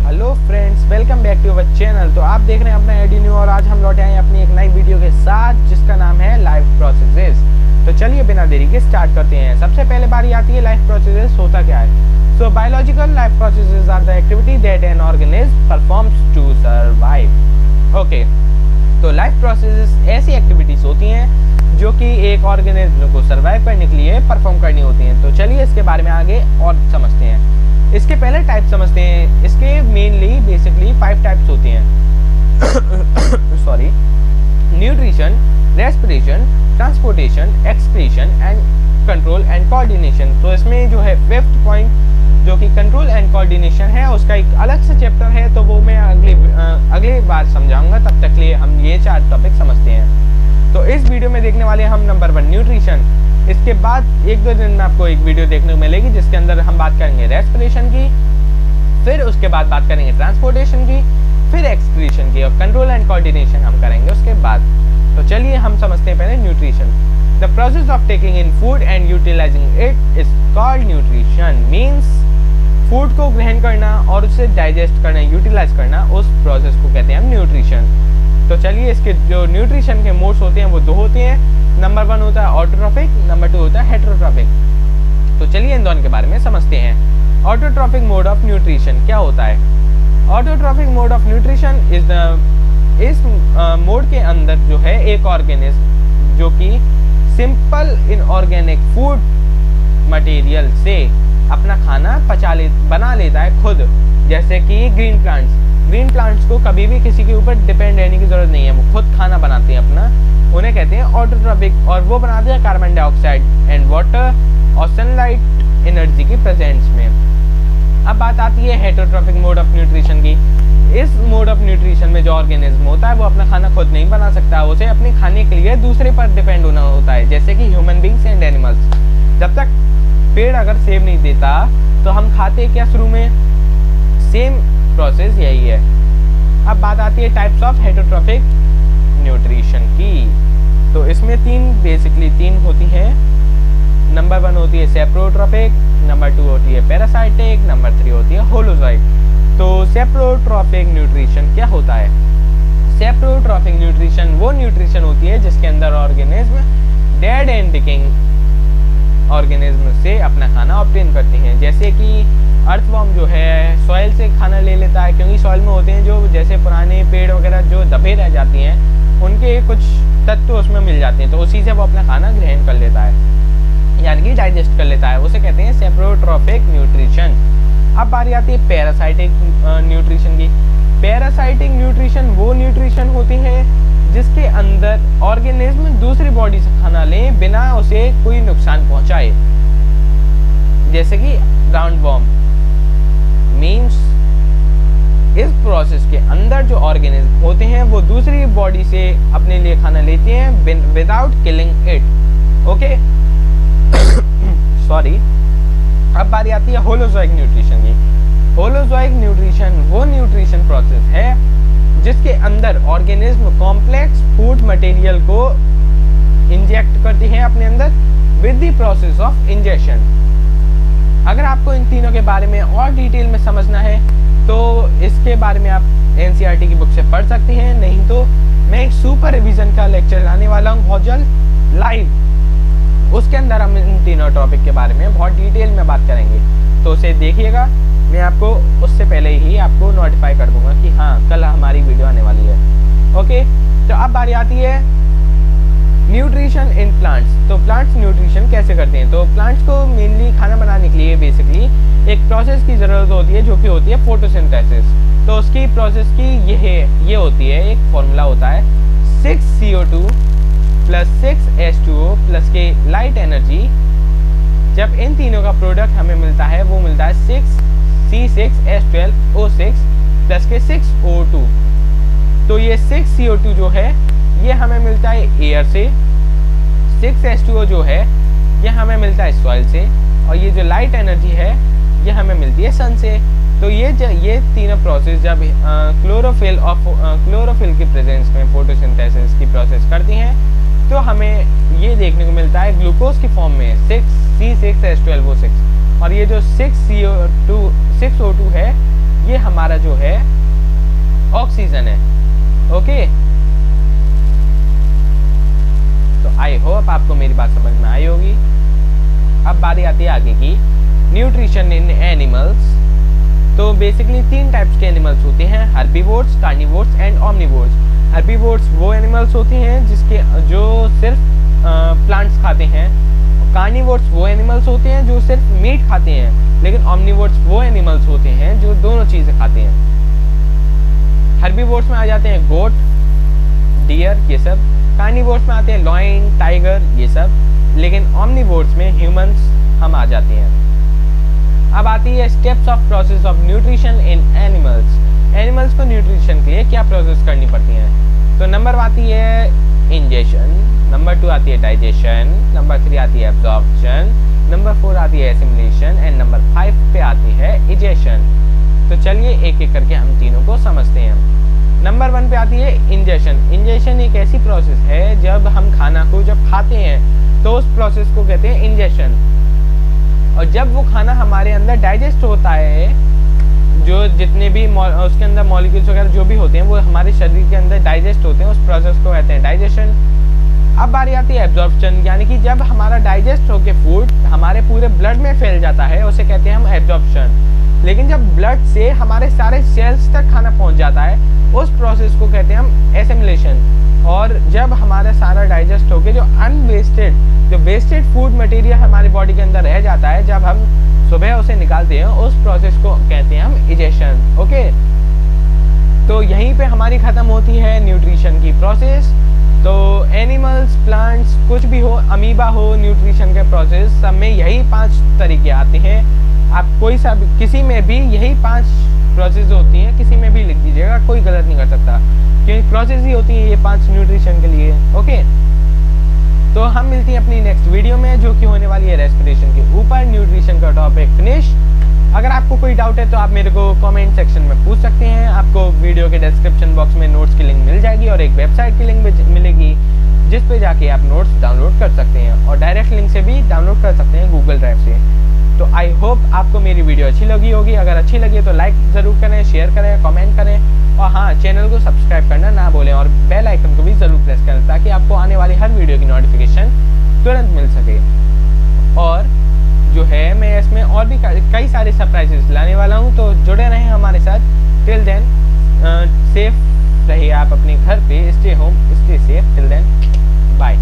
Hello friends, welcome back to our channel. तो आप देख रहे हैं अपना एडी न्यू और आज हम लौटे आए अपनी एक नई वीडियो के साथ जिसका नाम है लाइफ प्रोसेसेस। तो चलिए बिना देरी के स्टार्ट करते हैं। सबसे पहले बारी आती है लाइफ प्रोसेसेस होता क्या है। So biological life processes are the activity that an organism performs to survive. Okay, तो लाइफ प्रोसेसेस ऐसी एक्टिविटीज होती हैं जो कि एक ऑर्गेनिज्म को सर्वाइव करने के लिए परफॉर्म करनी होती हैं। तो चलिए इसके बारे में आगे और समझते हैं। इसके पहले टाइप समझते हैं। इसके मेनली बेसिकली 5 टाइप्स होती हैं sorry, nutrition, respiration, transportation, excretion and control and coordination. तो इसमें जो है 5th पॉइंट जो कि कंट्रोल एंड कोऑर्डिनेशन है उसका एक अलग से चैप्टर है, तो वो मैं अगली बार समझाऊंगा। तब तक के लिए हम ये 4 टॉपिक समझते हैं। तो इस वीडियो में देखने वाले हम नंबर 1 न्यूट्रिशन। इसके बाद 1-2 दिन में आपको एक वीडियो देखने को मिलेगी जिसके अंदर हम बात करेंगे रेस्पिरेशन की, फिर उसके बाद बात करेंगे ट्रांसपोर्टेशन की, फिर एक्सक्रीशन की और कंट्रोल एंड कोऑर्डिनेशन हम करेंगे उसके बाद। तो चलिए हम समझते हैं पहले nutrition. The process of taking in food and utilising it is called nutrition. Means food को ग्रहण करना और उसे डाइजेस्ट करना, यूटिलाइज करना, उस प्रोसेस को कहते हैं हम न्यूट्रिशन। तो चलिए इसके जो न्यूट्रिशन के मोड्स होते हैं वो 2 होते हैं। नंबर 1 होता है ऑटोट्रॉफिक, नंबर 2 होता है हेटेरोट्रॉफिक। तो चलिए इन दोनों के बारे में समझते हैं। ऑटोट्रॉफिक मोड ऑफ न्यूट्रिशन क्या होता है? ऑटोट्रॉफिक मोड ऑफ न्यूट्रिशन इस मोड के अंदर जो है एक ऑर्गेनिज्म जो कि सिंपल इनऑर्गेनिक फूड मटेरियल से अपना खाना बना लेता है खुद। जैसे कि ग्रीन प्लांट्स को कभी भी किसी के ऊपर डिपेंड रहने की जरूरत नहीं है, वो खुद खाना बनाते हैं अपना, उन्हें कहते हैं ऑटोट्रॉफिक। और वो बनाते हैं कार्बन डाइऑक्साइड एंड वाटर और सनलाइट एनर्जी की प्रेजेंस में। अब बात आती है हेटेरोट्रॉफिक मोड ऑफ न्यूट्रिशन की। इस मोड ऑफ न्यूट्रिशन में जो ऑर्गेनिज्म होता है वो अपना खाना खुद नहीं बना सकता, उसे अपने खाने के लिए दूसरे पर डिपेंड होना होता है, जैसे कि ह्यूमन बींग्स एंड एनिमल्स। जब तक पेड़ अगर सेब नहीं देता तो हम खाते क्या शुरू में? सेम प्रोसेस यही है। अब बात आती है टाइप्स ऑफ हेटेरोट्रॉफिक न्यूट्रिशन की। तो इसमें 3 होती हैं। नंबर 1 होती है सेप्रोट्रॉफिक, नंबर 2 होती है पैरासाइटिक, नंबर 3 होती है होलोजोइक। तो सेप्रोट्रॉफिक न्यूट्रिशन क्या होता है? सेप्रोट्रॉफिक न्यूट्रिशन वो न्यूट्रिशन होती है जिसके अंदर organism dead and decaying organism से अपना खाना ऑब्टेन करते हैं। जैसे कि अर्थवर्म जो है सॉइल से खाना ले लेता है, क्योंकि सॉइल में होते हैं जो जैसे पुराने पेड़ वगैरह जो दबे रह जाती हैं उनके कुछ तत्व उसमें मिल जाते हैं, तो उसी से वो अपना खाना ग्रहण कर लेता है, यानी कि डाइजेस्ट कर लेता है। उसे कहते हैं सेप्रोट्रॉफिक न्यूट्रिशन। अब बारी आती है पैरासाइटिक न्यूट्रिशन की। पैरासाइटिक न्यूट्रिशन वो न्यूट्रिशन होती है जिसके अंदर ऑर्गेनिज्म दूसरी बॉडी से खाना ले बिना उसे कोई नुकसान पहुंचाए, जैसे कि राउंड वॉर्म। मीन्स इस प्रोसेस के अंदर जो ऑर्गेनिज्म होते हैं वो दूसरी बॉडी से अपने लिए खाना लेते हैं without killing it. Okay sorry. अब बारी आती है होलोजोइक न्यूट्रिशन की। होलोजोइक न्यूट्रिशन वो न्यूट्रिशन प्रोसेस है जिसके अंदर ऑर्गेनिज्म कॉम्प्लेक्स फूड मटेरियल को इंजेक्ट करती है अपने अंदर with the process of injection. अगर आपको इन तीनों के बारे में और डिटेल में समझना है तो इसके बारे में आप एनसीईआरटी की बुक से पढ़ सकते हैं, नहीं तो मैं एक सुपर रिवीजन का लेक्चर लाने वाला हूँ बहुत जल्द लाइव। उसके अंदर हम इन तीनों टॉपिक के बारे में बहुत डिटेल में बात करेंगे, तो उसे देखिएगा। मैं आपको उससे पहले ही आपको नोटिफाई कर दूंगा कि हाँ कल हमारी वीडियो आने वाली है। ओके, तो अब बारी आती है न्यूट्रिशन इन प्लांट्स। तो प्लांट्स न्यूट्रिशन कैसे करते हैं? तो प्लांट्स को मेनली खाना बनाने के लिए बेसिकली एक प्रोसेस की ज़रूरत होती है जो कि होती है फोटोसिंथेसिस। तो उसकी प्रोसेस की ये होती है, एक फॉर्मूला होता है 6CO2 प्लस 6H2O प्लस के लाइट एनर्जी। जब इन तीनों का प्रोडक्ट हमें मिलता है वो मिलता है 6C6H12O6 प्लस के 6O2। तो ये 6CO2 जो है ये हमें मिलता है एयर से, 6H2O जो है ये हमें मिलता है सॉइल से, और ये जो लाइट एनर्जी है ये हमें मिलती है सन से। तो ये तीनों प्रोसेस जब क्लोरोफिल की प्रेजेंस में फोटोसिंथेसिस की प्रोसेस करती हैं तो हमें ये देखने को मिलता है ग्लूकोज की फॉर्म में 6C6H12O6। और ये जो 6CO2 है ये हमारे हमारा जो है ऑक्सीजन है। ओके, तो आई होप आपको मेरी बात समझ में आई होगी। अब बारी आती है आगे की, न्यूट्रिशन इन एनिमल्स। तो बेसिकली 3 टाइप्स के एनिमल्स होते हैं, herbivores, carnivores and omnivores. Herbivores वो एनिमल्स होते हैं जो सिर्फ प्लांट्स खाते हैं। कार्निवोर्स वो एनिमल्स होते हैं जो सिर्फ मीट खाते हैं। लेकिन ओमनिवोर्स वो एनिमल्स होते हैं जो दोनों चीज़ें खाते हैं। हर्बीवोर्स में आ जाते हैं गोट, डियर, ये सब। कार्निवोर्स में आते हैं लॉयन, टाइगर, ये सब। लेकिन ओमनिवोर्स में ह्यूमंस हम आ जाते हैं। अब आती है steps of process of nutrition in animals. Animals को न्यूट्रिशन के लिए क्या प्रोसेस करनी पड़ती हैं? तो नंबर आती है इंजेशन, नंबर 2 आती है डाइजेशन, नंबर 3 आती है एब्जॉर्प्शन, नंबर 4 आती है एसिमिलेशन एंड नंबर 5 पे आती है इजेशन। तो चलिए एक एक करके हम तीनों को समझते हैं। नंबर 1 पे आती है इंजेशन। इंजेशन एक ऐसी प्रोसेस है जब हम खाना को जब खाते हैं तो उस प्रोसेस को कहते हैं इंजेशन। और जब वो खाना हमारे अंदर डाइजेस्ट होता है, जो जितने भी उसके अंदर मॉलिक्यूल्स वगैरह जो भी होते हैं वो हमारे शरीर के अंदर डाइजेस्ट होते हैं, उस प्रोसेस को कहते हैं डाइजेशन। अब बारी आती है एब्जॉर्प्शन, यानी कि जब हमारा डाइजेस्ट होकर फूड हमारे पूरे ब्लड में फैल जाता है उसे कहते हैं हम एब्जॉर्प्शन। लेकिन जब ब्लड से हमारे सारे सेल्स तक खाना पहुंच जाता है उस प्रोसेस को कहते हैं हम एसिमिलेशन। और जब हमारा सारा डाइजेस्ट होकर जो अनवेस्टेड, जो वेस्टेड फूड मटेरियल हमारी बॉडी के अंदर रह जाता है, जब हम सुबह उसे निकालते हैं उस प्रोसेस को कहते हैं हम इजेशन। ओके, तो यहीं पे हमारी ख़त्म होती है न्यूट्रिशन की प्रोसेस। तो एनिमल्स, प्लांट्स, कुछ भी हो, अमीबा हो, न्यूट्रिशन के प्रोसेस सब में यही 5 तरीके आते हैं। आप कोई सा किसी में भी यही 5 प्रोसेस होती हैं, किसी में भी लिख दीजिएगा, कोई गलत नहीं कर सकता, क्योंकि प्रोसेस ही होती है ये 5 न्यूट्रिशन के लिए। ओके, तो हम मिलती हैं अपनी नेक्स्ट वीडियो में जो कि होने वाली है रेस्पिरेशन के ऊपर, न्यूट्रिशन का टॉपिक फिनिश। अगर आपको कोई डाउट है तो आप मेरे को कमेंट सेक्शन में पूछ सकते हैं। आपको वीडियो के डिस्क्रिप्शन बॉक्स में नोट्स की लिंक मिल जाएगी और एक वेबसाइट की लिंक मिलेगी जिस पे जाके आप नोट्स डाउनलोड कर सकते हैं और डायरेक्ट लिंक से भी डाउनलोड कर सकते हैं गूगल ड्राइव से। तो आई होप आपको मेरी वीडियो अच्छी लगी होगी। अगर अच्छी लगी तो लाइक ज़रूर करें, शेयर करें, कमेंट करें और हाँ, चैनल को सब्सक्राइब करना ना भूलें और बेल आइकन को भी ज़रूर प्रेस करें ताकि आपको आने वाली हर वीडियो की नोटिफिकेशन तुरंत मिल सके। और जो है मैं इसमें और भी कई सारे सरप्राइजेस लाने वाला हूँ, तो जुड़े रहें हमारे साथ। टिल देन सेफ रहिए आप अपने घर पे, stay home, stay safe. Till then bye.